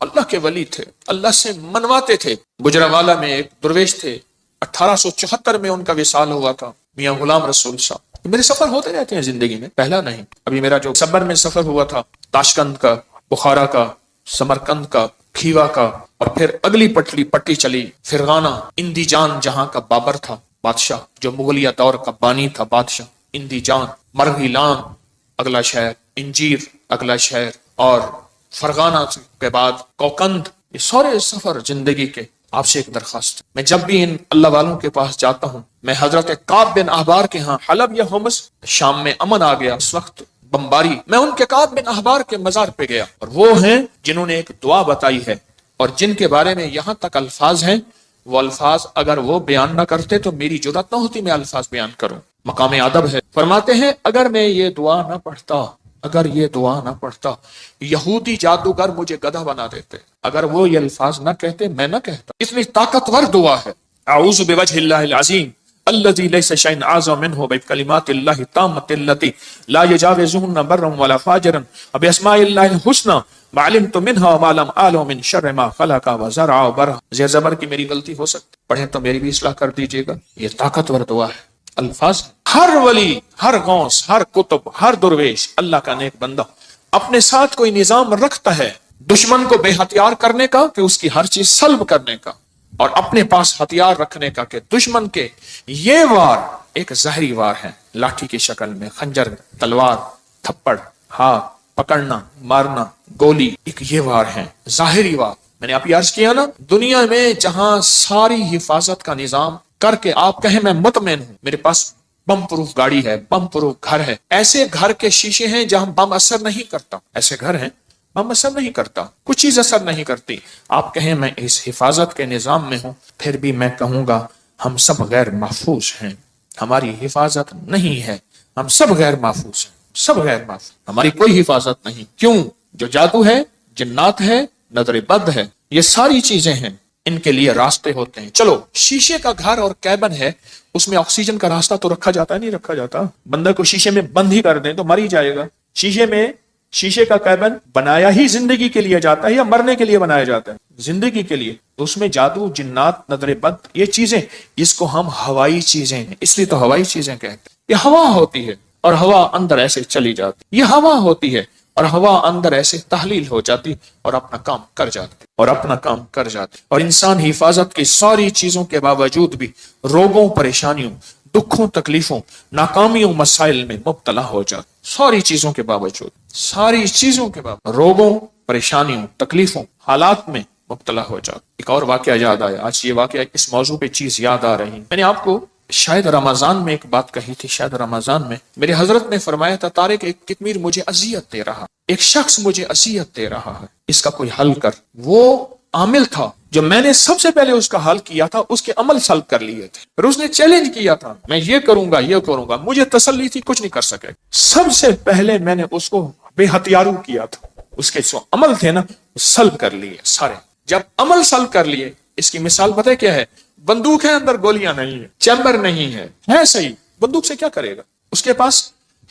اللہ کے ولی تھے، اللہ سے منواتے تھے۔ گجرانوالہ میں ایک درویش تھے، 1874 میں ان کا وصال ہوا تھا، میاں غلام رسول صاحب۔ میرے سفر ہوتے رہتے ہیں زندگی میں، پہلا نہیں۔ ابھی میرا جو صبر میں سفر ہوا تھا، تاشقند کا، بخارا کا، سمرقند کا، کھیوا کا، اور پھر اگلی پٹی چلی فرغانہ، اندی جان جہاں کا بابر تھا بادشاہ، جو مغلیہ دور کا بانی تھا بادشاہ، اندی جان، مرغیلان اگلا شہر، انجیر اگلا شہر، اور فرغانہ کے بعد کوکند۔ یہ سارے سفر زندگی کے۔ آپ سے ایک درخواست، میں جب بھی ان اللہ والوں کے پاس جاتا ہوں، میں حضرت کعب بن احبار کے ہاں حلب یا ہومس، شام میں امن آ گیا اس وقت بمباری، میں ان کے کعب بن احبار کے مزار پہ گیا، اور وہ ہیں جنہوں نے ایک دعا بتائی ہے، اور جن کے بارے میں یہاں تک الفاظ ہیں، وہ الفاظ اگر وہ بیان نہ کرتے تو میری جرات نہ ہوتی میں الفاظ بیان کروں۔ مقام ادب ہے۔ فرماتے ہیں اگر میں یہ دعا نہ پڑھتا، اگر یہ دعا نہ پڑھتا، یہودی جادوگر مجھے گدھا بنا دیتے۔ اگر وہ یہ الفاظ نہ کہتے، میں نہ کہتا۔ اتنی طاقتور دعا ہے۔ اعوذ بوجہ اللہ العظیم الذی لیس شیء اعظم منہ بکلمات اللہ التامۃ التی لا یجاوزہن برا ولا فاجرا وباسماء اللہ الحسنی ما علمت منہا وما لم اعلم من شر ما خلق وزرع وبرع۔ زیر زبر کی میری غلطی ہو سکتی، پڑھیں تو میری بھی اصلاح کر دیجیے گا۔ یہ طاقتور دعا ہے۔ الفاظ، ہر ولی، ہر غوث، ہر قطب، ہر درویش، اللہ کا نیک بندہ اپنے ساتھ کوئی نظام رکھتا ہے دشمن کو بے ہتھیار کرنے کا، کہ اس کی ہر چیز سلب کرنے کا، اور اپنے پاس ہتھیار رکھنے کا، کہ دشمن کے یہ وار ایک زہری وار ہے، لاٹھی کی شکل میں، خنجر، تلوار، تھپڑ، ہاتھ پکڑنا، مارنا، گولی، ایک یہ وار ہے، ظاہری وار۔ میں نے آپ یہ عرض کیا نا، دنیا میں جہاں ساری حفاظت کا نظام کر کے آپ کہیں میں مطمئن ہوں، میرے پاس بم پروف گاڑی ہے، بم پروف گھر ہے، ایسے گھر کے شیشے ہیں جہاں بم اثر نہیں کرتا، ایسے گھر ہیں بم اثر نہیں کرتا، کچھ چیز اثر نہیں کرتی۔ آپ کہیں میں اس حفاظت کے نظام میں ہوں، پھر بھی میں کہوں گا ہم سب غیر محفوظ ہیں، ہماری حفاظت نہیں ہے، ہم سب غیر محفوظ ہیں، سب غیر محفوظ، ہماری کوئی حفاظت نہیں۔ کیوں؟ جو جادو ہے، جنات ہے، نظر بد ہے، یہ ساری چیزیں ہیں، ان کے لیے راستے ہوتے ہیں۔ چلو شیشے کا گھر اور کیبن ہے، اس میں آکسیجن کا راستہ تو رکھا جاتا ہے، نہیں رکھا جاتا؟ بندہ کو شیشے میں بند ہی کر دیں تو مر ہی جائے گا۔ شیشے کا کیبن بنایا ہی زندگی کے لیے جاتا ہے یا مرنے کے لیے بنایا جاتا ہے؟ زندگی کے لیے۔ تو اس میں جادو، جنات، نظر بد، یہ چیزیں، اس کو ہم ہوائی چیزیں ہیں، اس لیے تو ہوائی چیزیں کہتے ہیں۔ یہ ہوا ہوتی ہے اور ہوا اندر ایسے چلی جاتی، یہ ہوا ہوتی ہے اور ہوا اندر ایسے تحلیل ہو جاتی اور اپنا کام کر جاتی، اور اپنا کام کر جاتی۔ اور انسان حفاظت کی ساری چیزوں کے باوجود بھی روگوں، پریشانیوں، دکھوں، تکلیفوں، ناکامیوں، مسائل میں مبتلا ہو جاتا، ساری چیزوں کے باوجود، ساری چیزوں کے باوجود روگوں، پریشانیوں، تکلیفوں، حالات میں مبتلا ہو جاتا۔ ایک اور واقعہ یاد آیا، آج یہ واقعہ اس موضوع پہ چیز یاد آ رہی، میں نے آپ کو شاید رمضان میں ایک بات کہی تھی، شاید رمضان میں میرے حضرت نے فرمایا تھا، طارق ایک کتمیر مجھے اذیت دے رہا، ایک شخص مجھے اذیت دے رہا ہے، اس کا کوئی حل کر۔ وہ عامل تھا جو میں نے سب سے پہلے اس کا حل کیا تھا، اس کے عمل سلب کر لیے تھے، پھر اس نے چیلنج کیا تھا، میں یہ کروں گا، یہ کروں گا، مجھے تسلی تھی کچھ نہیں کر سکے۔ سب سے پہلے میں نے اس کو بے ہتھیارو کیا تھا، اس کے جو عمل تھے نا سلب کر لیے سارے۔ جب عمل سلب کر لیے، اس کی مثال پتہ کیا ہے؟ بندوق ہے، اندر گولیاں نہیں ہے، چیمبر نہیں ہے صحیح، بندوق سے کیا کرے گا؟ اس کے پاس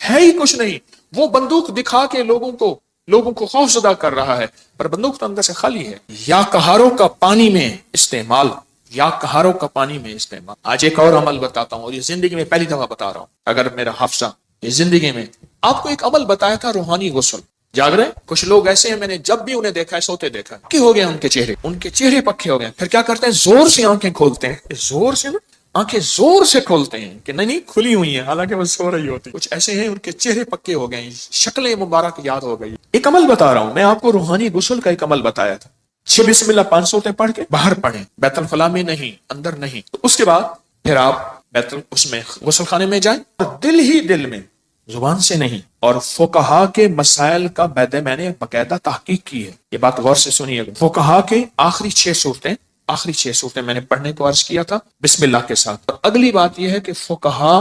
ہے ہی کچھ نہیں، وہ بندوق دکھا کے لوگوں کو خوف زدہ کر رہا ہے، پر بندوق تو اندر سے خالی ہے۔ یا کہاروں کا پانی میں استعمال، یا کہاروں کا پانی میں استعمال۔ آج ایک اور عمل بتاتا ہوں، اور یہ زندگی میں پہلی دفعہ بتا رہا ہوں، اگر میرا حافظہ یہ زندگی میں آپ کو ایک عمل بتایا تھا، روحانی غسل۔ جاگ رہے کچھ لوگ ایسے ہیں، میں نے جب بھی انہیں دیکھا ہے سوتے دیکھا ہے، پکے ہو گئے ان کے چہرے پکے ہو گئے، پھر کیا کرتے ہیں؟ زور سے آنکھیں کھولتے ہیں، زور سے نا آنکھیں زور سے کھولتے ہیں کہ نہیں کھلی ہوئی ہیں، حالانکہ وہ سو رہی ہوتی۔ کچھ ایسے ہیں ان کے چہرے پکے ہو گئے، شکلیں مبارک یاد ہو گئی۔ ایک عمل بتا رہا ہوں میں آپ کو، روحانی غسل کا ایک عمل بتایا تھا۔ 6 بسم اللہ 5 صورتیں پڑھ کے باہر پڑھیں، بیت الخلاء میں نہیں، اندر نہیں۔ تو اس کے بعد پھر آپ اس میں غسل خانے میں جائیں، اور دل ہی دل میں، زبان سے نہیں۔ اور فقہا کے مسائل کا میں نے باقاعدہ تحقیق کی ہے، یہ بات غور سے سنیے گا۔ فقہا کے آخری 6 صورتیں میں نے پڑھنے کو عرض کیا تھا بسم اللہ کے ساتھ۔ اور اگلی بات یہ ہے کہ فقہا،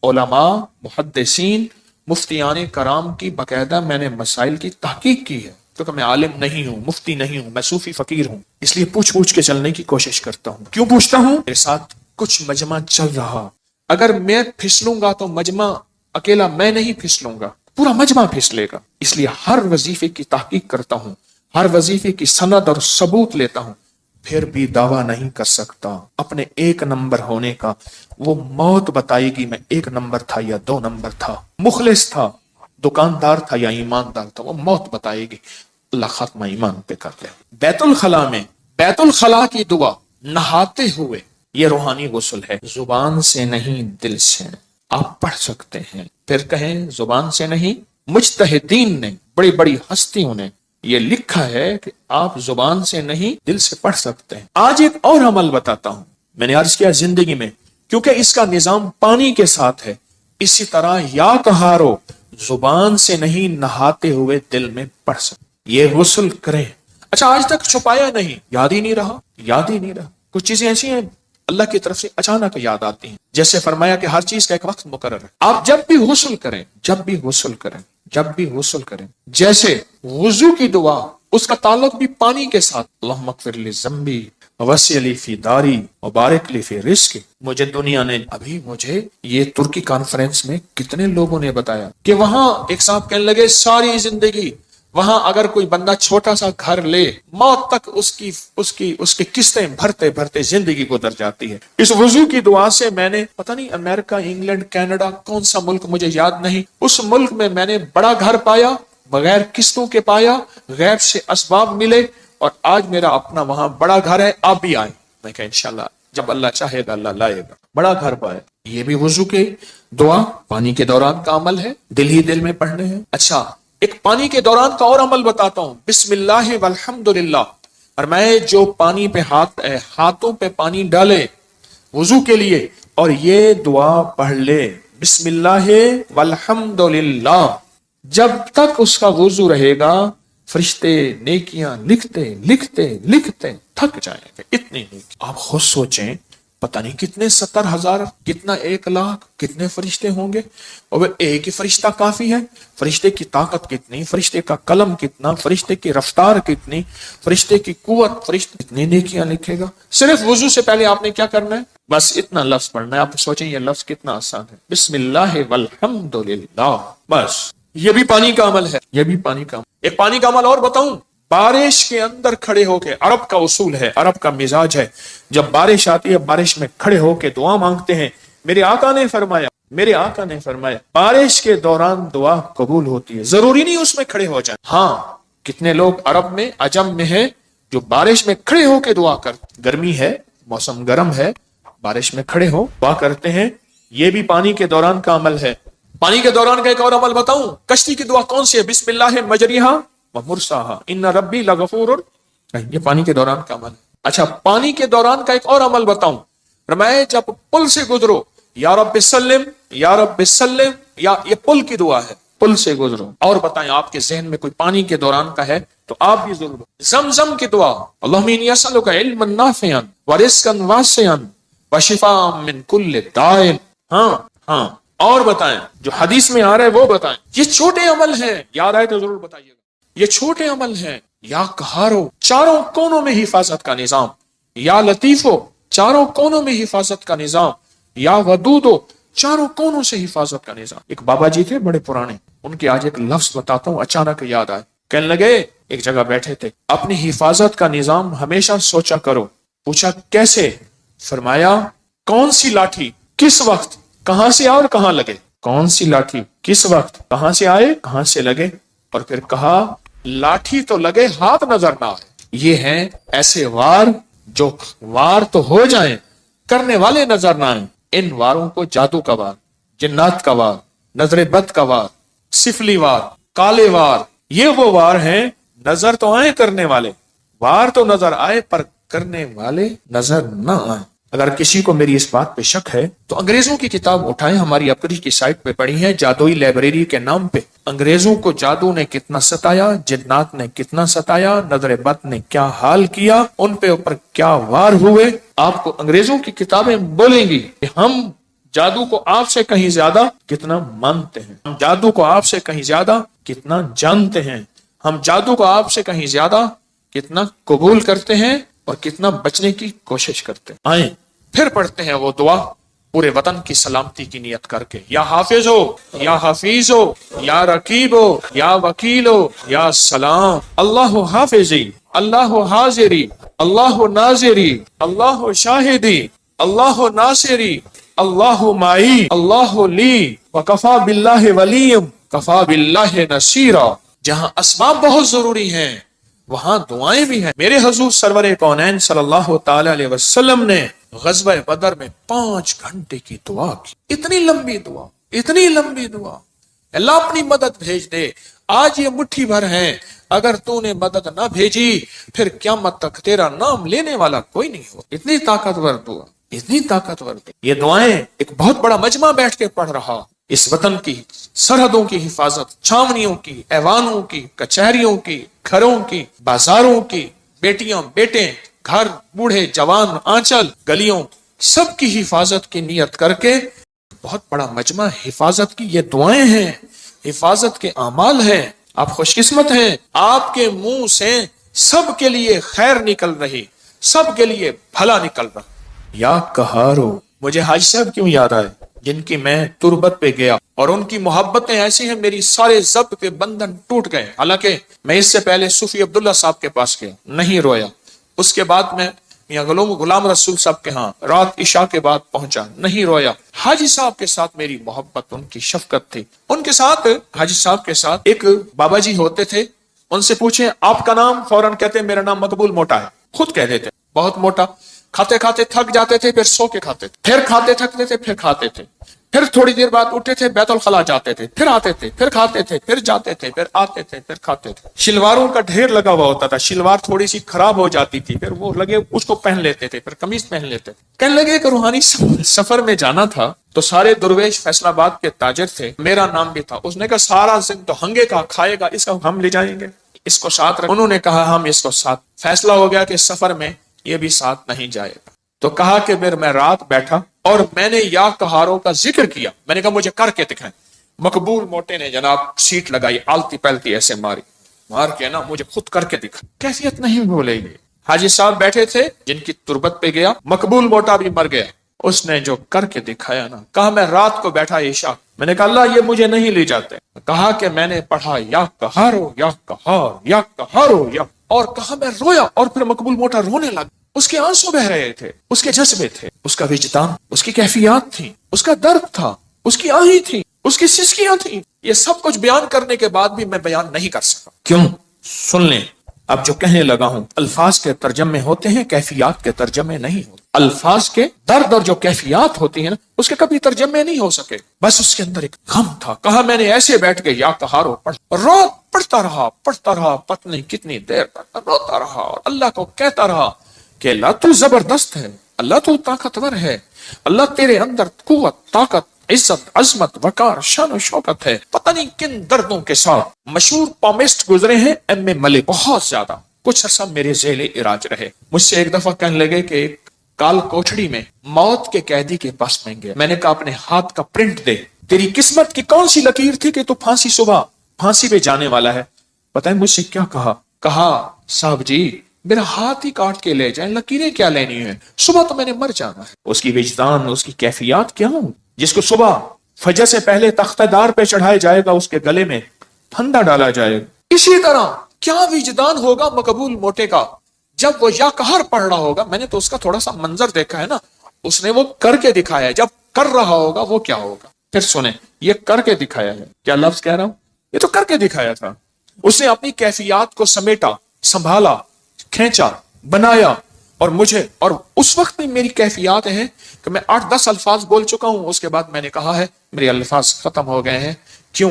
علماء، محدثین، مفتیان کرام کی باقاعدہ میں نے مسائل کی تحقیق کی ہے، کیونکہ میں عالم نہیں ہوں، مفتی نہیں ہوں، میں صوفی فقیر ہوں، اس لیے پوچھ کے چلنے کی کوشش کرتا ہوں۔ کیوں پوچھتا ہوں؟ میرے ساتھ کچھ مجمع چل رہا، اگر میں پھسلوں گا تو مجمع اکیلا میں نہیں پھسلوں گا، پورا مجمع پھسلے گا، اس لیے ہر وظیفے کی تحقیق کرتا ہوں، ہر وظیفے کی سند اور ثبوت لیتا ہوں، پھر بھی دعویٰ نہیں کر سکتا اپنے ایک نمبر ہونے کا۔ وہ موت بتائے گی میں ایک نمبر تھا یا دو نمبر تھا، مخلص تھا، دکاندار تھا یا ایماندار تھا، وہ موت بتائے گی۔ اللہ خاتمہ ایمان پہ کر لے۔ بیت الخلاء میں بیت الخلاء کی دعا نہاتے ہوئے، یہ روحانی غسل ہے، زبان سے نہیں دل سے آپ پڑھ سکتے ہیں۔ پھر کہیں زبان سے نہیں، مجتہدین نے، بڑی بڑی ہستیوں نے یہ لکھا ہے کہ آپ زبان سے نہیں دل سے پڑھ سکتے ہیں۔ آج ایک اور عمل بتاتا ہوں، میں نے عرض کیا زندگی میں، کیونکہ اس کا نظام پانی کے ساتھ ہے، اسی طرح یا طہارو، زبان سے نہیں نہاتے ہوئے دل میں پڑھ سکتے، یہ غسل کریں۔ اچھا آج تک چھپایا نہیں، یاد ہی نہیں رہا، یاد ہی نہیں رہا۔ کچھ چیزیں ایسی ہیں اللہ کی طرف سے اچانک یاد آتی ہیں، جیسے فرمایا کہ ہر چیز کا ایک وقت مقرر ہے۔ آپ جب بھی غسل کریں، جب بھی غسل کریں، جب بھی غسل کریں، جیسے وضو کی دعا، اس کا تعلق بھی پانی کے ساتھ، اللہم اغفر لی ذنبی وسع لی فی داری وبارک لی فی رزقی۔ مجھے دنیا نے ابھی مجھے یہ ترکی کانفرنس میں کتنے لوگوں نے بتایا کہ وہاں ایک صاحب کہنے لگے ساری زندگی وہاں اگر کوئی بندہ چھوٹا سا گھر لے، موت تک اس کی قسطیں بھرتے بھرتے زندگی گزر جاتی ہے۔ اس وضو کی دعا سے میں نے پتہ نہیں امریکہ، انگلینڈ، کینیڈا، کون سا ملک مجھے یاد نہیں، اس ملک میں میں نے بڑا گھر پایا، بغیر قسطوں کے پایا، غیب سے اسباب ملے، اور آج میرا اپنا وہاں بڑا گھر ہے۔ آپ بھی آئیں، میں کہا انشاءاللہ جب اللہ چاہے گا اللہ لائے گا۔ بڑا گھر پایا، یہ بھی وضو کے دعا پانی کے دوران کا عمل ہے، دل ہی دل میں پڑھنے ہیں۔ اچھا ایک پانی کے دوران کا اور عمل بتاتا ہوں، بسم اللہ والحمدللہ، اور میں جو پانی پہ ہاتھوں پہ پانی ڈالے وضو کے لیے اور یہ دعا پڑھ لے، بسم اللہ والحمدللہ، جب تک اس کا وضو رہے گا فرشتے نیکیاں لکھتے لکھتے لکھتے تھک جائیں گے، اتنی نیکی۔ آپ خود سوچیں، پتہ نہیں کتنے 70,000، کتنا 1,00,000، کتنے فرشتے ہوں گے، اور وہ ایک ہی فرشتہ کافی ہے؟ فرشتے کی طاقت کتنی، فرشتے کا قلم کتنا، فرشتے کی رفتار کتنی، فرشتے کی قوت، فرشتے کتنی نیکیاں لکھے گا۔ صرف وضو سے پہلے آپ نے کیا کرنا ہے؟ بس اتنا لفظ پڑھنا ہے۔ آپ سوچیں یہ لفظ کتنا آسان ہے، بسم اللہ والحمدللہ، بس یہ بھی پانی کا عمل ہے، یہ بھی پانی کا عمل۔ ایک پانی کا عمل اور بتاؤں، بارش کے اندر کھڑے ہو کے، عرب کا اصول ہے، عرب کا مزاج ہے، جب بارش آتی ہے بارش میں کھڑے ہو کے دعا مانگتے ہیں۔ میرے آقا نے فرمایا بارش کے دوران دعا قبول ہوتی ہے، ضروری نہیں اس میں کھڑے ہو جائیں۔ ہاں کتنے لوگ عرب میں، عجم میں ہیں جو بارش میں کھڑے ہو کے دعا کرتے، گرمی ہے، موسم گرم ہے، بارش میں کھڑے ہو دعا کرتے ہیں، یہ بھی پانی کے دوران کا عمل ہے۔ پانی کے دوران کا ایک اور عمل بتاؤں، کشتی کی دعا کون سی ہے؟ بسم اللہ مجریہا ومرساہا ان ربی لغفور، یہ پانی کے دوران کا عمل ہے۔ اچھا پانی کے دوران کا ایک اور عمل بتاؤں، فرمایا جب پل سے گزرو، یا رب سلم یا رب سلم، یا یہ پل کی دعا ہے، پل سے گزرو۔ اور بتائیں آپ کے ذہن میں کوئی پانی کے دوران کا ہے تو آپ بھی ضرور۔ زمزم کی دعا، اللہم انی اسألک علما نافعا ورزقا واسعا وشفاء من کل داء۔ ہاں اور بتائیں جو حدیث میں آ رہا ہے وہ بتائیں۔ یہ چھوٹے عمل ہیں، یاد آئے تو ضرور بتائیے گا، یہ چھوٹے عمل ہیں۔ یا قہارو، چاروں کونوں میں حفاظت کا نظام، یا لطیفو، چاروں کونوں میں حفاظت کا نظام، یا ودودو، چاروں کونوں سے حفاظت کا نظام۔ ایک بابا جی تھے بڑے پرانے، ان کے آج ایک لفظ بتاتا ہوں، اچانک یاد آئے۔ کہنے لگے ایک جگہ بیٹھے تھے، اپنی حفاظت کا نظام ہمیشہ سوچا کرو۔ پوچھا کیسے؟ فرمایا کون سی لاٹھی کس وقت کہاں سے آئے اور کہاں لگے، کون سی لاٹھی کس وقت کہاں سے آئے کہاں سے لگے، اور پھر کہا لاٹھی تو لگے ہاتھ نظر نہ آئے۔ یہ ہیں ایسے وار جو وار تو ہو جائیں کرنے والے نظر نہ آئیں۔ ان واروں کو جادو کا وار، جنات کا وار، نظر بد کا وار، سفلی وار، کالے وار، یہ وہ وار ہیں نظر تو آئے کرنے والے، وار تو نظر آئے پر کرنے والے نظر نہ آئے۔ اگر کسی کو میری اس بات پہ شک ہے تو انگریزوں کی کتاب اٹھائیں، ہماری اپنی کی سائٹ پہ پڑھی ہے، جادوئی لائبریری کے نام پہ۔ انگریزوں کو جادو نے کتنا ستایا، جنات نے کتنا ستایا، نظر بد نے کیا حال کیا، ان پہ اوپر کیا وار ہوئے۔ آپ کو انگریزوں کی کتابیں بولیں گی کہ ہم جادو کو آپ سے کہیں زیادہ کتنا مانتے ہیں، ہم جادو کو آپ سے کہیں زیادہ کتنا جانتے ہیں، ہم جادو کو آپ سے کہیں زیادہ کتنا قبول کرتے ہیں اور کتنا بچنے کی کوشش کرتے ہیں۔ آئیں پھر پڑھتے ہیں وہ دعا پورے وطن کی سلامتی کی نیت کر کے، یا حافظ ہو، یا حفیظ ہو، یا رقیب ہو، یا وکیل ہو، یا سلام، اللہ حافظی، اللہ حاضری، اللہ ناظری، اللہ شاہدی، اللہ ناصری، اللہ معی، اللہ لی، وکفا باللہ ولیم، کفا باللہ نصیرا۔ جہاں اسباب بہت ضروری ہیں وہاں دعائیں بھی ہیں۔ میرے حضور سرور کونین صلی اللہ تعالی علیہ وسلم نے غزوہ بدر میں 5 گھنٹے کی دعا کی، اتنی لمبی دعا، اتنی لمبی دعا، اللہ اپنی مدد بھیج دے، آج یہ مٹھی بھر ہیں، اگر تو نے مدد نہ بھیجی پھر قیامت تک تیرا نام لینے والا کوئی نہیں ہو۔ اتنی طاقتور دعا، اتنی طاقتور دعا۔ یہ دعائیں ایک بہت بڑا مجمع بیٹھ کے پڑھ رہا، اس وطن کی سرحدوں کی حفاظت، چھاونیوں کی، ایوانوں کی، کچہریوں کی، گھروں کی، بازاروں کی، بیٹیاں بیٹے، گھر، بوڑھے جوان، آنچل، گلیوں، سب کی حفاظت کی نیت کر کے بہت بڑا مجمع حفاظت کی یہ دعائیں ہیں، حفاظت کے اعمال ہیں۔ آپ خوش قسمت ہیں، آپ کے منہ سے سب کے لیے خیر نکل رہی، سب کے لیے بھلا نکل رہا۔ یا قہارو، مجھے حاجی صاحب کیوں یاد آئے جن کی میں تربت پہ گیا اور ان کی محبتیں ایسی ہیں میری سارے ضبط کے بندھن ٹوٹ گئے۔ حالانکہ میں اس سے پہلے صوفی عبداللہ صاحب کے پاس گیا، نہیں رویا۔ اس کے بعد میں میاں غلام رسول صاحب کے ہاں رات عشاء کے بعد پہنچا، نہیں رویا۔ حاجی صاحب کے ساتھ میری محبت، ان کی شفقت تھی۔ ان کے ساتھ، حاجی صاحب کے ساتھ ایک بابا جی ہوتے تھے، ان سے پوچھیں آپ کا نام، فوراً کہتے میرا نام مقبول موٹا ہے، خود کہہ دیتے بہت موٹا۔ کھاتے کھاتے تھک جاتے تھے، پھر سو کے کھاتے تھے، پھر کھاتے تھکتے تھے، پھر کھاتے تھے، پھر تھوڑی دیر بعد اٹھتے تھے، بیت الخلا جاتے تھے، پھر آتے تھے، پھر کھاتے تھے، پھر جاتے تھے، پھر آتے تھے، پھر کھاتے تھے۔ شلواروں کا ڈھیر لگا ہوا ہوتا تھا، شلوار تھوڑی سی خراب ہو جاتی تھی، پھر وہ لگے اس کو پہن لیتے تھے، پھر قمیض پہن لیتے تھے۔ کہنے لگے کہ روحانی سفر میں جانا تھا تو سارے درویش فیصل آباد کے تاجر تھے، میرا نام بھی تھا۔ اس نے کہا سارا زند تو ہنگے کا کھائے گا، اس کا ہم لے جائیں گے، اس کو ساتھ رکھ۔ انہوں نے کہا ہم اس کو ساتھ۔ فیصلہ ہو گیا کہ سفر میں یہ بھی ساتھ نہیں جائے گا۔ تو کہا کہ پھر میں رات بیٹھا اور میں نے یا قہاروں کا ذکر کیا، میں نے کہا مجھے کر کے دکھائیں۔ مقبول موٹے نے جناب سیٹ لگائی، آلتی پلتی ایسے ماری، مار کے نا مجھے خود کر کے دکھا، کیفیت نہیں بھولے گی۔ حاجی صاحب بیٹھے تھے جن کی تربت پہ گیا، مقبول موٹا بھی مر گیا، اس نے جو کر کے دکھایا نا، کہا میں رات کو بیٹھا عشاء، میں نے کہا اللہ یہ مجھے نہیں لے جاتے، کہا کہ میں نے پڑھا یا قہارو یا قہار یا قہارو یا، اور کہا میں رویا، اور پھر مقبول موٹا رونے لگا۔ اس کے آنسو بہ رہے تھے، اس کے جذبے تھے، اس کا وجدان، اس کی کیفیات تھی، اس کا درد تھا، اس کی آہیں تھی، اس کی سسکیاں تھیں۔ یہ سب کچھ بیان کرنے کے بعد بھی میں بیان نہیں کر سکا۔ کیوں؟ سن لیں، اب جو کہنے لگا ہوں، الفاظ کے ترجمے ہوتے ہیں، کیفیات کے ترجمے نہیں ہوتے۔ الفاظ کے درد اور جو کیفیات ہوتی ہیں نا، اس کے کبھی ترجمے نہیں ہو سکے۔ بس اس کے اندر ایک غم تھا۔ کہا میں نے ایسے بیٹھ کے یا قہارو پڑھتا رہا، پتہ نہیں کتنی دیر تک روتا رہا اور اللہ کو کہتا رہا کہ اللہ تو زبردست ہے، اللہ تو طاقتور ہے، اللہ تیرے اندر قوت، طاقت، عزت، عظمت، وقار، شان و شوکت ہے۔ پتہ نہیں کن دردوں کے ساتھ مشہور پامسٹ گزرے ہیں ایم اے ملک، بہت زیادہ، کچھ عرصہ میرے ذیل علاج رہے۔ مجھ سے ایک دفعہ کہنے لگے کہ کال کوٹھڑی میں موت کے قیدی کے پاس میں گیا، میں نے کہا اپنے ہاتھ کا پرنٹ دے، تیری قسمت کی کون سی لکیر تھی کہ تو صبح پھانسی پہ جانے والا ہے؟ پتہ ہے مجھ سے کیا کہا صاحب جی میرا ہاتھ ہی کاٹ کے لے جائیں، لکیریں کیا لینی ہیں، صبح تو میں نے مر جانا ہے۔ اس کی وجدان، اس کی کیفیات کیا ہوں، جس کو صبح فجر سے پہلے تختہ دار پہ چڑھایا جائے گا، اس کے گلے میں پھندا ڈالا جائے گا۔ اسی طرح کیا وجدان ہوگا مقبول موٹے کا جب وہ یا قہر پڑھ رہا ہوگا۔ میں نے تو اس کا تھوڑا سا منظر دیکھا ہے نا، اس نے وہ کر کے دکھایا ہے، جب کر رہا ہوگا وہ کیا ہوگا۔ پھر سنیں، یہ کر کے دکھایا ہے، کیا لفظ کہہ رہا ہوں، یہ تو کر کے دکھایا تھا۔ اس نے اپنی کیفیات کو سمیٹا، سنبھالا، کھینچا، بنایا، اور مجھے، اور اس وقت میں میری کیفیات ہیں کہ میں 8-10 الفاظ بول چکا ہوں، اس کے بعد میں نے کہا ہے میرے الفاظ ختم ہو گئے ہیں۔ کیوں؟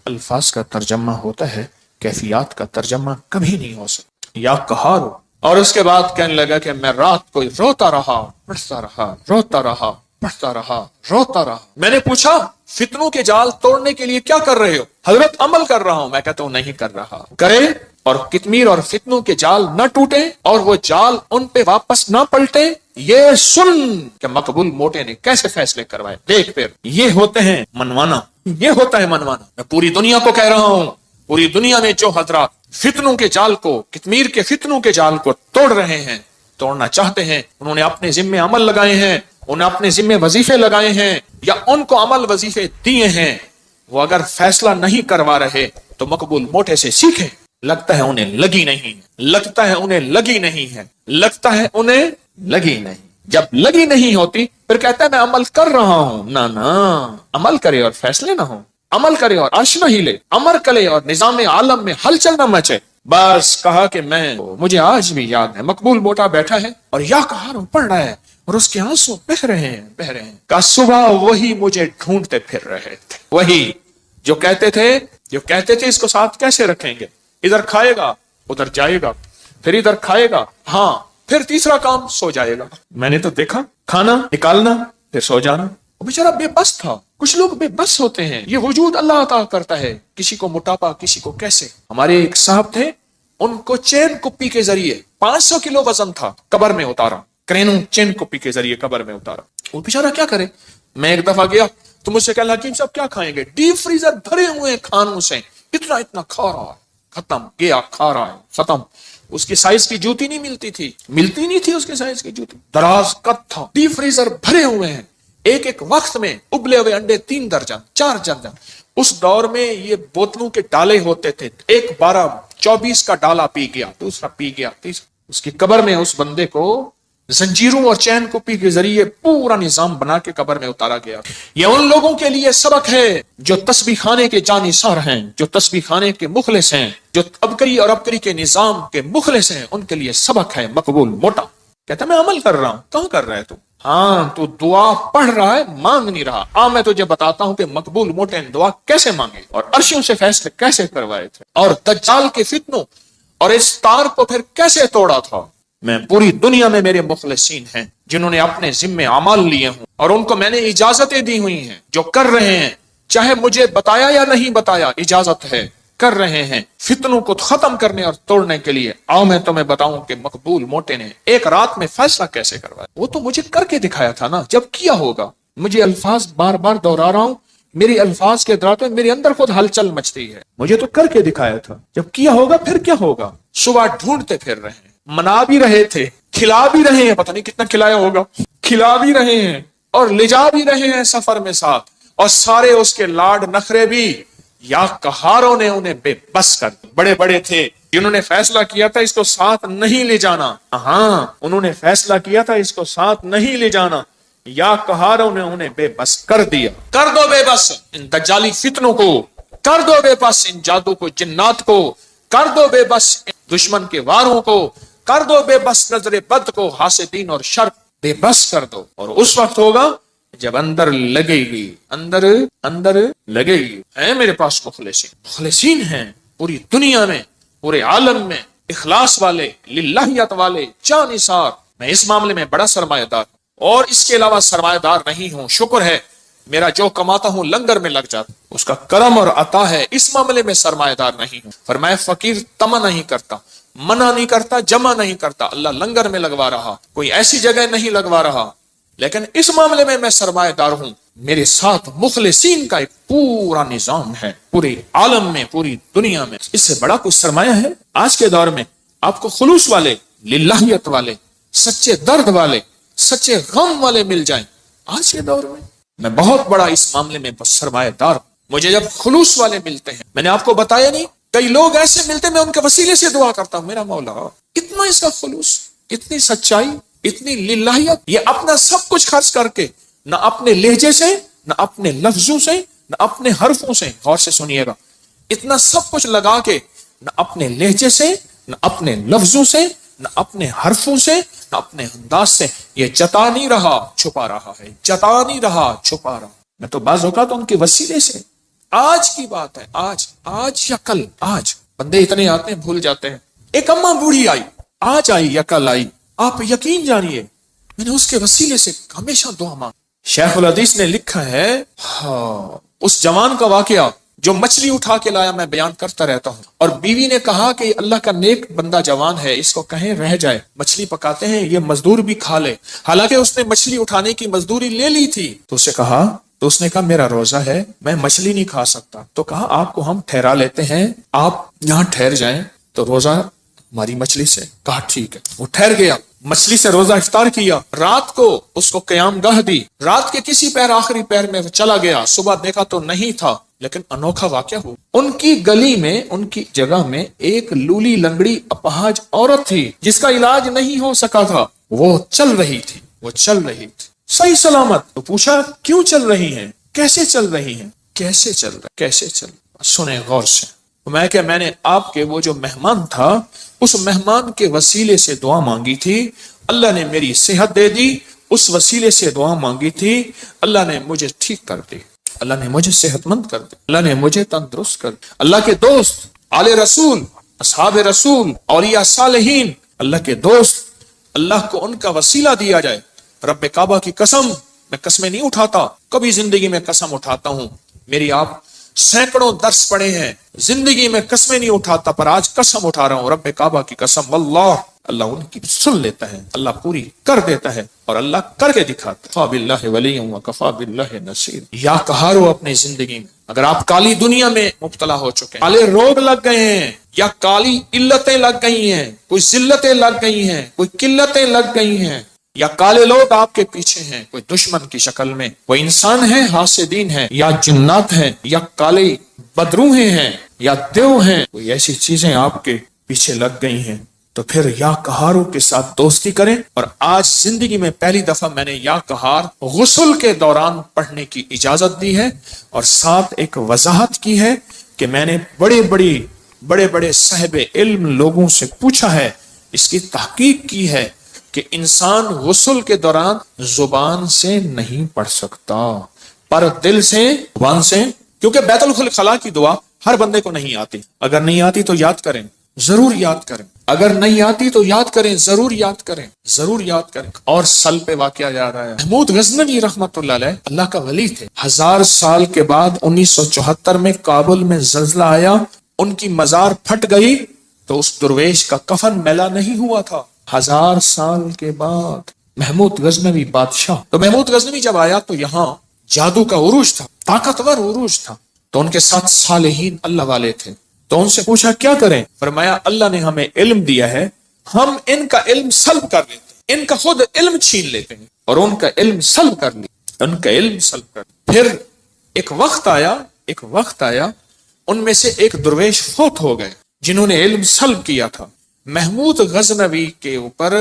الفاظ کا ترجمہ ہوتا ہے، کیفیات کا ترجمہ کبھی نہیں ہو سکتا۔ یا قہارو، اور اس کے بعد کہنے لگا کہ میں رات کو روتا رہا، پڑھتا رہا، روتا رہا، پڑھتا رہا، روتا رہا۔ میں نے پوچھا فتنوں کے جال توڑنے کے لیے کیا کر رہے ہو؟ حضرت عمل کر رہا ہوں۔ میں کہتا ہوں نہیں کر رہا۔ کرے اور کتمیر اور فتنوں کے جال نہ ٹوٹے اور وہ جال ان پہ واپس نہ پلٹے۔ یہ سن کہ مقبول موٹے نے کیسے فیصلے کروائے، دیکھ پھر یہ ہوتے ہیں منوانا، یہ ہوتا ہے منوانا۔ میں پوری دنیا کو کہہ رہا ہوں، پوری دنیا میں جو حضرات فتنوں کے جال کو، کتمیر کے فتنوں کے جال کو توڑ رہے ہیں، توڑنا چاہتے ہیں، انہوں نے اپنے ذمے عمل لگائے ہیں، انہیں اپنے ذمے وظیفے لگائے ہیں یا ان کو عمل وظیفے دیے ہیں، وہ اگر فیصلہ نہیں کروا رہے تو مقبول موٹے سے سیکھیں۔ لگتا ہے انہیں لگی نہیں ہے، لگتا ہے انہیں لگی نہیں ہے، لگتا ہے انہیں لگی نہیں۔ جب لگی نہیں ہوتی پھر کہتا ہے میں عمل کر رہا ہوں۔ نہ عمل کرے اور فیصلے نہ ہوں، عمل کرے اور عرش نہ ہلے، عمل کرے اور نظام عالم میں ہلچل نہ مچے۔ بس کہا کہ مجھے آج بھی یاد ہے، مقبول موٹا بیٹھا ہے اور یا کہاروں پڑھ رہا ہے اور اس کے آنسو بہ رہے ہیں کہ صبح وہی مجھے ڈھونڈتے پھر رہے تھے، وہی جو کہتے تھے اس کو ساتھ کیسے رکھیں گے، ادھر کھائے گا ادھر جائے گا، پھر ادھر کھائے گا، ہاں پھر تیسرا کام سو جائے گا۔ میں نے تو دیکھا کھانا نکالنا پھر سو جانا۔ وہ بیچارہ بے بس تھا۔ کچھ لوگ بے بس ہوتے ہیں، یہ وجود اللہ عطا کرتا ہے، کسی کو موٹاپا کسی کو کیسے۔ ہمارے ایک صاحب تھے، ان کو چین کپی کے ذریعے 500 کلو وزن تھا، قبر میں اتارا، کرینوں چین کپی کے ذریعے قبر میں اتارا۔ وہ بیچارہ کیا کرے۔ میں ایک دفعہ گیا تو مجھ سے کہا حکیم صاحب کیا کھائیں گے؟ ڈیپ فریزر بھرے ہوئے کھانوں سے اتنا کھا رہا ہے، ختم گیا، کھا رہا ہے ختم۔ اس کی سائز کی جوتی نہیں ملتی نہیں تھی اس کے سائز کی جوتی، دراز قد تھا، ڈیپ فریزر بھرے ہوئے ہیں، ایک وقت میں ابلے ہوئے انڈے 3 درجن 4 درجن۔ اس دور میں یہ بوتلوں کے ڈالے ہوتے تھے، ایک 12-24 کا ڈالا پی گیا، دوسرا پی گیا، تیسرا۔ اس کی قبر میں اس بندے کو زنجیروں اور چین کپی کے ذریعے پورا نظام بنا کے قبر میں اتارا گیا۔ یہ ان لوگوں کے لیے سبق ہے جو تسبیح خانے کے جانثار ہیں، جو تسبیح خانے کے مخلص ہیں، جو ابکری اور ابکری کے نظام کے مخلص ہیں، ان کے لیے سبق ہے مقبول موٹا۔ کہتا میں عمل کر رہا ہوں۔ کہاں کر رہا ہے تو؟ ہاں تو دعا پڑھ رہا ہے، مانگ نہیں رہا۔ میں تجھے بتاتا ہوں کہ مقبول موٹے نے دعا کیسے مانگے اور عرشوں سے فیصلے کیسے کروائے تھے، اور دجال کے فتنوں اور اس تار کو پھر کیسے توڑا تھا۔ میں پوری دنیا میں میرے مخلصین ہیں جنہوں نے اپنے ذمے اعمال لیے ہوں اور ان کو میں نے اجازتیں دی ہوئی ہیں، جو کر رہے ہیں، چاہے مجھے بتایا یا نہیں بتایا، اجازت ہے، کر رہے ہیں فتنوں کو ختم کرنے اور توڑنے کے لیے۔ آؤ میں تمہیں بتاؤں کہ مقبول موٹے نے ایک رات میں فیصلہ کیسے کروایا۔ وہ تو مجھے کر کے دکھایا تھا نا، جب کیا ہوگا۔ مجھے الفاظ بار بار دوہرا رہا ہوں، میری الفاظ کے دراتوں میں میرے اندر خود ہلچل مچتی ہے۔ مجھے تو کر کے دکھایا تھا، جب کیا ہوگا پھر کیا ہوگا۔ صبح ڈھونڈتے پھر رہے ہیں، منا بھی رہے تھے، کھلا بھی رہے ہیں، پتہ نہیں کتنا کھلایا ہوگا، کھلا بھی رہے ہیں اور لے جا بھی رہے ہیں سفر میں ساتھ، اور سارے اس کے لاڈ نخرے بھی یا قہاروں نے انہیں بے بس کر دیا۔ بڑے بڑے تھے جنہوں نے فیصلہ کیا تھا اس کو ساتھ نہیں لے جانا، ہاں انہوں نے فیصلہ کیا تھا اس کو ساتھ نہیں لے جانا، یا قہاروں نے انہیں بے بس کر دیا۔ کر دو بے بس ان دجالی فتنوں کو، کر دو بے بس ان جادو کو جنات کو، کر دو بے بس ان دشمن کے واروں کو، کر دو بے بس نظر بد کو، حاسدین اور شر بے بس کر دو۔ اور اس وقت ہوگا جب اندر لگے گی، اندر لگے گی۔ ہیں میرے پاس مخلصین ہیں پوری دنیا میں، پورے عالم میں، اخلاص والے، للہیت والے، جانثار۔ میں اس معاملے میں بڑا سرمایہ دار اور اس کے علاوہ سرمایہ دار نہیں ہوں۔ شکر ہے میرا جو کماتا ہوں لنگر میں لگ جاتا، اس کا کرم اور عطا ہے، اس معاملے میں سرمایہ دار نہیں ہوں۔ فرمایا فقیر طمع نہیں کرتا، منع نہیں کرتا، جمع نہیں کرتا، اللہ لنگر میں لگوا رہا، کوئی ایسی جگہ نہیں لگوا رہا، لیکن اس معاملے میں میں سرمایہ دار ہوں۔ میرے ساتھ مخلصین کا ایک پورا نظام ہے، پورے عالم میں، پوری دنیا میں۔ اس سے بڑا کوئی سرمایہ ہے آج کے دور میں؟ آپ کو خلوص والے، للہیت والے، سچے درد والے، سچے غم والے مل جائیں آج کے دور میں۔ میں بہت بڑا اس معاملے میں سرمایہ دار ہوں۔ مجھے جب خلوص والے ملتے ہیں، میں نے آپ کو بتایا نہیں، کئی لوگ ایسے ملتے ہیں، میں ان کے وسیلے سے دعا کرتا ہوں، میرا مولا اتنا اس کا خلوص، اتنی سچائی، اتنی للہیت، یہ اپنا سب کچھ خرچ کر کے، نہ اپنے لہجے سے، نہ اپنے لفظوں سے، نہ اپنے حرفوں سے، غور سے سنیے گا، اتنا سب کچھ لگا کے، نہ اپنے لہجے سے، نہ اپنے لفظوں سے، نہ اپنے حرفوں سے، نہ اپنے انداز سے، یہ جتا نہیں رہا چھپا رہا ہے، جتا نہیں رہا چھپا رہا۔ میں تو بعض اوقات ان کے وسیلے سے، آج کی بات ہے، آج یا کل، آج بندے اتنے آتے ہیں بھول جاتے ہیں۔ ایک اماں بوڑھی آئی، آج آئی یا کل آئی، آپ یقین جانیے میں نے اس کے وسیلے سے ہمیشہ دعا مانگ۔ شیخ الحدیث نے لکھا ہے، اس جوان کا واقعہ جو مچھلی اٹھا کے لایا، میں بیان کرتا رہتا ہوں، اور بیوی نے کہا کہ اللہ کا نیک بندہ جوان ہے، اس کو کہیں رہ جائے، مچھلی پکاتے ہیں، یہ مزدور بھی کھا لے، حالانکہ اس نے مچھلی اٹھانے کی مزدوری لے لی تھی۔ تو اس نے کہا میرا روزہ ہے، میں مچھلی نہیں کھا سکتا۔ تو کہا آپ کو ہم ٹھہرا لیتے ہیں، آپ یہاں ٹھہر جائیں تو روزہ ہماری مچھلی سے۔ کہا ٹھیک ہے، وہ ٹھہر گیا۔ مچھلی سے روزہ افطار کیا، رات کو اس کو قیام گاہ دی، رات کے کسی پیر آخری پیر میں چلا گیا، صبح دیکھا تو نہیں تھا، لیکن انوکھا واقعہ ہوا، ان کی گلی میں، ان کی جگہ میں ایک لولی لنگڑی اپاہج عورت تھی جس کا علاج نہیں ہو سکا تھا، وہ چل رہی تھی، وہ چل رہی تھی صحیح سلامت۔ تو پوچھا کیوں چل رہی ہیں، کیسے چل رہی ہیں، کیسے چل رہا، کیسے چل رہا؟ سنیں غور سے۔ میں نے آپ کے وہ جو مہمان تھا اس مہمان کے وسیلے سے دعا مانگی تھی، اللہ نے میری صحت دے دی، اس وسیلے سے دعا مانگی تھی، اللہ نے مجھے ٹھیک کر دی، اللہ نے مجھے صحت مند کر دی، اللہ نے مجھے تندرست کر دی۔ اللہ کے دوست، آل رسول، اصحاب رسول، اولیاء صالحین، اللہ کے دوست، اللہ کو ان کا وسیلہ دیا جائے۔ رب کعبہ کی قسم، میں قسمیں نہیں اٹھاتا، کبھی زندگی میں قسم اٹھاتا ہوں، میری آپ سینکڑوں درس پڑے ہیں، زندگی میں قسمیں نہیں اٹھاتا، پر آج قسم اٹھا رہا ہوں، رب کعبہ کی قسم، واللہ اللہ ان کی سن لیتا ہے، اللہ پوری کر دیتا ہے، اور اللہ کر کے دکھاتا ہے۔ کفا باللہ ولی وکفا باللہ نصیر۔ یا کہارو اپنی زندگی میں، اگر آپ کالی دنیا میں مبتلا ہو چکے ہیں، کالے روگ لگ گئے ہیں، یا کالی علتیں لگ گئی ہیں، کوئی ذلتیں لگ گئی ہیں، کوئی قلتیں لگ گئی ہیں، یا کالے لوگ آپ کے پیچھے ہیں، کوئی دشمن کی شکل میں، کوئی انسان ہیں، حاسدین ہیں، یا جنات ہیں، یا کالے بدروہیں ہیں، یا دیو ہیں، کوئی ایسی چیزیں آپ کے پیچھے لگ گئی ہیں، تو پھر یا کہاروں کے ساتھ دوستی کریں۔ اور آج زندگی میں پہلی دفعہ میں نے یا کہار غسل کے دوران پڑھنے کی اجازت دی ہے، اور ساتھ ایک وضاحت کی ہے کہ میں نے بڑے بڑے صاحب علم لوگوں سے پوچھا ہے، اس کی تحقیق کی ہے کہ انسان غسل کے دوران زبان سے نہیں پڑھ سکتا، پر دل سے، زبان سے، کیونکہ بیت الخلاء کی دعا ہر بندے کو نہیں آتی، اگر نہیں آتی تو یاد کریں، ضرور یاد کریں، اگر نہیں آتی تو یاد کریں، ضرور یاد کریں، ضرور یاد کریں۔ اور سل پہ واقعہ یاد آیا، محمود غزنوی رحمت اللہ علیہ اللہ کا ولی تھے، 1000 سال کے بعد 1974 میں کابل میں زلزلہ آیا، ان کی مزار پھٹ گئی تو اس درویش کا کفن میلا نہیں ہوا تھا، 1000 سال کے بعد محمود غزنوی بادشاہ۔ تو محمود غزنوی جب آیا تو یہاں جادو کا عروج تھا، طاقتور عروج تھا، تو ان کے ساتھ صالحین اللہ والے تھے، تو ان سے پوچھا کیا کریں؟ فرمایا اللہ نے ہمیں علم دیا ہے، ہم ان کا علم سلب کر لیتے ہیں، ان کا خود علم چھین لیتے ہیں، اور ان کا علم سلب کر لیا، ان کا علم سلب کر لیا۔ پھر ایک وقت آیا ان میں سے ایک درویش فوت ہو گئے جنہوں نے علم سلب کیا تھا، محمود غزنوی کے اوپر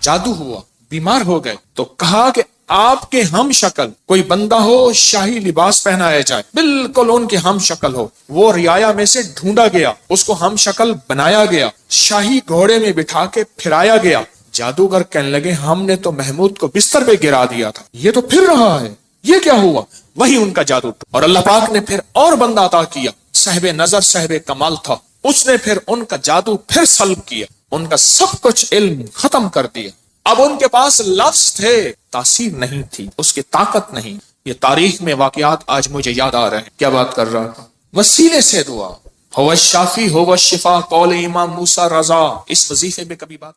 جادو ہوا، بیمار ہو گئے، تو کہا کہ آپ کے ہم شکل کوئی بندہ ہو، شاہی لباس پہنایا جائے، بالکل ان کے ہم شکل ہو۔ وہ رعایا میں سے ڈھونڈا گیا، اس کو ہم شکل بنایا گیا، شاہی گھوڑے میں بٹھا کے پھرایا گیا۔ جادوگر کہنے لگے ہم نے تو محمود کو بستر پہ گرا دیا تھا، یہ تو پھر رہا ہے، یہ کیا ہوا؟ وہی ان کا جادو تھا۔ اور اللہ پاک نے پھر اور بندہ عطا کیا، صاحب نظر، صاحب کمال تھا، اس نے پھر ان کا جادو پھر سلب کیا، ان کا سب کچھ علم ختم کر دیا۔ اب ان کے پاس لفظ تھے، تاثیر نہیں تھی، اس کی طاقت نہیں۔ یہ تاریخ میں واقعات آج مجھے یاد آ رہے ہیں۔ کیا بات کر رہا تھا؟ وسیلے سے دعا، ہو الشافی ہو الشفا، قول امام موسیٰ رضا، اس وظیفے میں کبھی بات